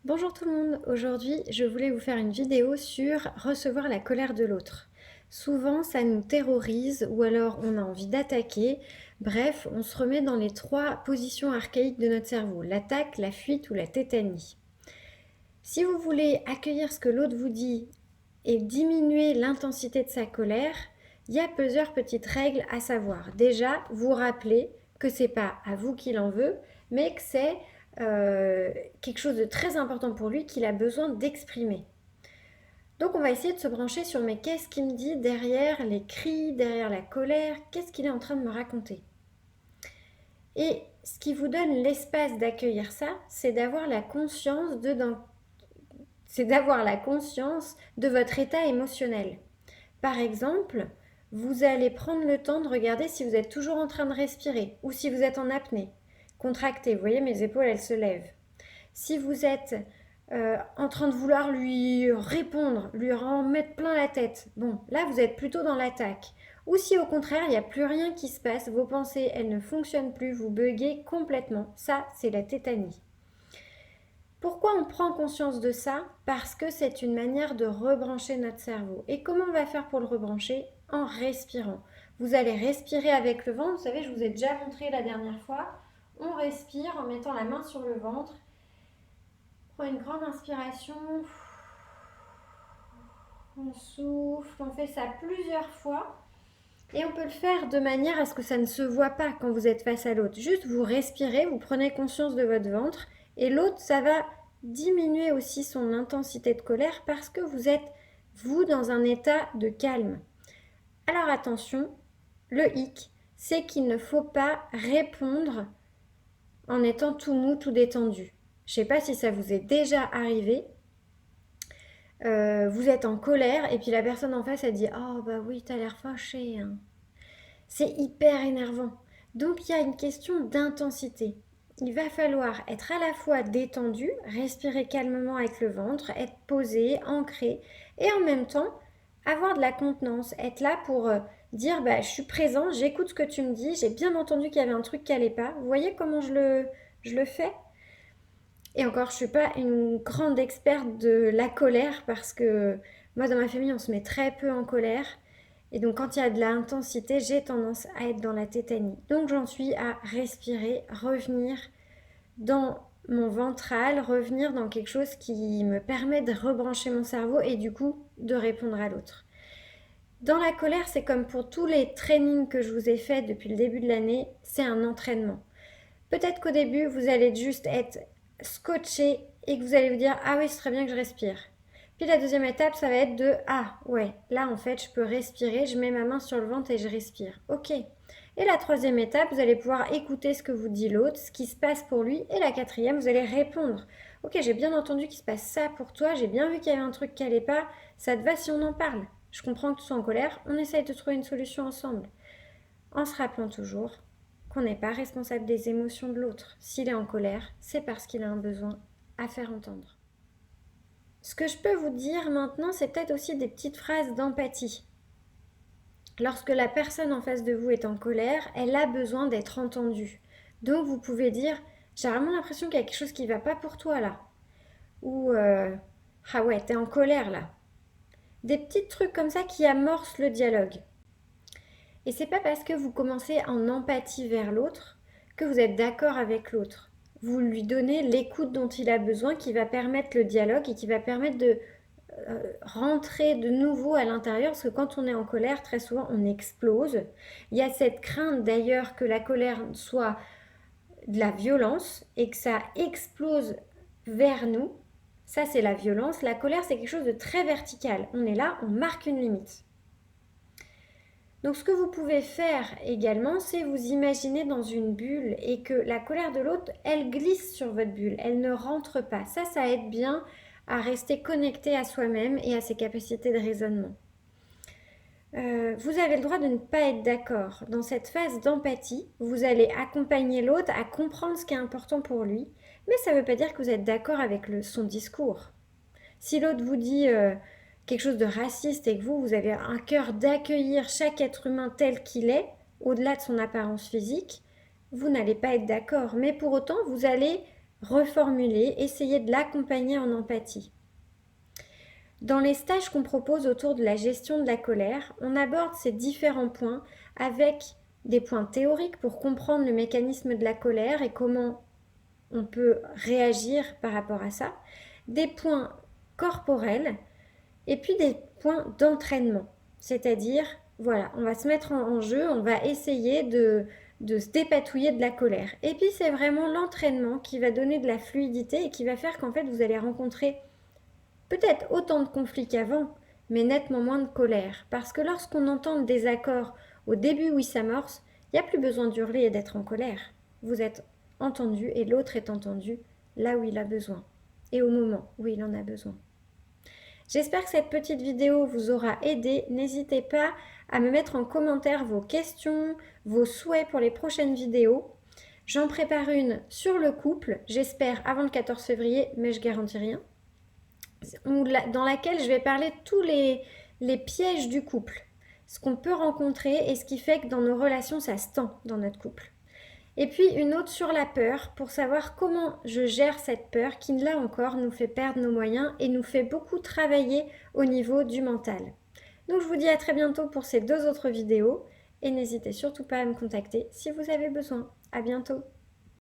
Bonjour tout le monde, aujourd'hui je voulais vous faire une vidéo sur recevoir la colère de l'autre. Souvent ça nous terrorise ou alors on a envie d'attaquer, bref on se remet dans les trois positions archaïques de notre cerveau, l'attaque, la fuite ou la tétanie. Si vous voulez accueillir ce que l'autre vous dit et diminuer l'intensité de sa colère, il y a plusieurs petites règles à savoir. Déjà, vous rappelez que c'est pas à vous qu'il en veut, mais que c'est quelque chose de très important pour lui qu'il a besoin d'exprimer. Donc on va essayer de se brancher sur mais qu'est-ce qu'il me dit derrière les cris, derrière la colère, qu'est-ce qu'il est en train de me raconter. Et ce qui vous donne l'espace d'accueillir ça, c'est d'avoir la conscience de votre état émotionnel. Par exemple, vous allez prendre le temps de regarder si vous êtes toujours en train de respirer ou si vous êtes en apnée. Contractez, vous voyez mes épaules, elles se lèvent. Si vous êtes en train de vouloir lui répondre, lui en mettre plein la tête, bon, là vous êtes plutôt dans l'attaque. Ou si au contraire, il n'y a plus rien qui se passe, vos pensées, elles ne fonctionnent plus, vous buguez complètement. Ça, c'est la tétanie. Pourquoi on prend conscience de ça? Parce que c'est une manière de rebrancher notre cerveau. Et comment on va faire pour le rebrancher? En respirant. Vous allez respirer avec le ventre. Vous savez, je vous ai déjà montré la dernière fois. On respire en mettant la main sur le ventre. On prend une grande inspiration. On souffle. On fait ça plusieurs fois. Et on peut le faire de manière à ce que ça ne se voit pas quand vous êtes face à l'autre. Juste vous respirez, vous prenez conscience de votre ventre et l'autre, ça va diminuer aussi son intensité de colère parce que vous êtes, vous, dans un état de calme. Alors attention, le hic, c'est qu'il ne faut pas répondre en étant tout mou, tout détendu. Je ne sais pas si ça vous est déjà arrivé. Vous êtes en colère et puis la personne en face, elle dit « Oh bah oui, t'as l'air fâché hein. » C'est hyper énervant. Donc il y a une question d'intensité. Il va falloir être à la fois détendu, respirer calmement avec le ventre, être posé, ancré, et en même temps avoir de la contenance, être là pour dire bah, je suis présent, j'écoute ce que tu me dis, j'ai bien entendu qu'il y avait un truc qui allait pas. Vous voyez comment je le fais? Et encore, je ne suis pas une grande experte de la colère parce que moi, dans ma famille, on se met très peu en colère. Et donc, quand il y a de l'intensité, j'ai tendance à être dans la tétanie. Donc, j'en suis à respirer, revenir dans mon ventral, revenir dans quelque chose qui me permet de rebrancher mon cerveau et du coup, de répondre à l'autre. Dans la colère, c'est comme pour tous les trainings que je vous ai faits depuis le début de l'année, c'est un entraînement. Peut-être qu'au début, vous allez juste être scotché et que vous allez vous dire ah oui, c'est très bien que je respire. Puis la deuxième étape, ça va être de ah ouais, là en fait, je peux respirer, je mets ma main sur le ventre et je respire. Ok. Et la troisième étape, vous allez pouvoir écouter ce que vous dit l'autre, ce qui se passe pour lui. Et la quatrième, vous allez répondre. Ok, j'ai bien entendu qu'il se passe ça pour toi, j'ai bien vu qu'il y avait un truc qui allait pas. Ça te va si on en parle? Je comprends que tu sois en colère, on essaye de trouver une solution ensemble. En se rappelant toujours qu'on n'est pas responsable des émotions de l'autre. S'il est en colère, c'est parce qu'il a un besoin à faire entendre. Ce que je peux vous dire maintenant, c'est peut-être aussi des petites phrases d'empathie. Lorsque la personne en face de vous est en colère, elle a besoin d'être entendue. Donc vous pouvez dire « J'ai vraiment l'impression qu'il y a quelque chose qui ne va pas pour toi là ». Ou « Ah ouais, t'es en colère là ». Des petits trucs comme ça qui amorcent le dialogue. Et c'est pas parce que vous commencez en empathie vers l'autre que vous êtes d'accord avec l'autre. Vous lui donnez l'écoute dont il a besoin qui va permettre le dialogue et qui va permettre de rentrer de nouveau à l'intérieur parce que quand on est en colère, très souvent on explose. Il y a cette crainte d'ailleurs que la colère soit de la violence et que ça explose vers nous. Ça c'est la violence. La colère c'est quelque chose de très vertical. On est là, on marque une limite. Donc ce que vous pouvez faire également, c'est vous imaginer dans une bulle et que la colère de l'autre, elle glisse sur votre bulle, elle ne rentre pas. Ça aide bien à rester connecté à soi-même et à ses capacités de raisonnement. Vous avez le droit de ne pas être d'accord. Dans cette phase d'empathie, vous allez accompagner l'autre à comprendre ce qui est important pour lui, mais ça ne veut pas dire que vous êtes d'accord avec son discours. Si l'autre vous dit quelque chose de raciste et que vous avez un cœur d'accueillir chaque être humain tel qu'il est, au-delà de son apparence physique, vous n'allez pas être d'accord. Mais pour autant, vous allez reformuler, essayer de l'accompagner en empathie. Dans les stages qu'on propose autour de la gestion de la colère, on aborde ces différents points avec des points théoriques pour comprendre le mécanisme de la colère et comment on peut réagir par rapport à ça, des points corporels et puis des points d'entraînement. C'est-à-dire, voilà, on va se mettre en jeu, on va essayer de se dépatouiller de la colère. Et puis c'est vraiment l'entraînement qui va donner de la fluidité et qui va faire qu'en fait vous allez rencontrer peut-être autant de conflits qu'avant, mais nettement moins de colère. Parce que lorsqu'on entend le désaccord au début où il s'amorce, il n'y a plus besoin d'hurler et d'être en colère. Vous êtes entendu et l'autre est entendu là où il a besoin et au moment où il en a besoin. J'espère que cette petite vidéo vous aura aidé. N'hésitez pas à me mettre en commentaire vos questions, vos souhaits pour les prochaines vidéos. J'en prépare une sur le couple, j'espère avant le 14 février, mais je garantis rien. Dans laquelle je vais parler de tous les pièges du couple, ce qu'on peut rencontrer et ce qui fait que dans nos relations ça se tend dans notre couple. Et puis une autre sur la peur pour savoir comment je gère cette peur qui là encore nous fait perdre nos moyens et nous fait beaucoup travailler au niveau du mental. Donc je vous dis à très bientôt pour ces 2 autres vidéos et n'hésitez surtout pas à me contacter si vous avez besoin. À bientôt.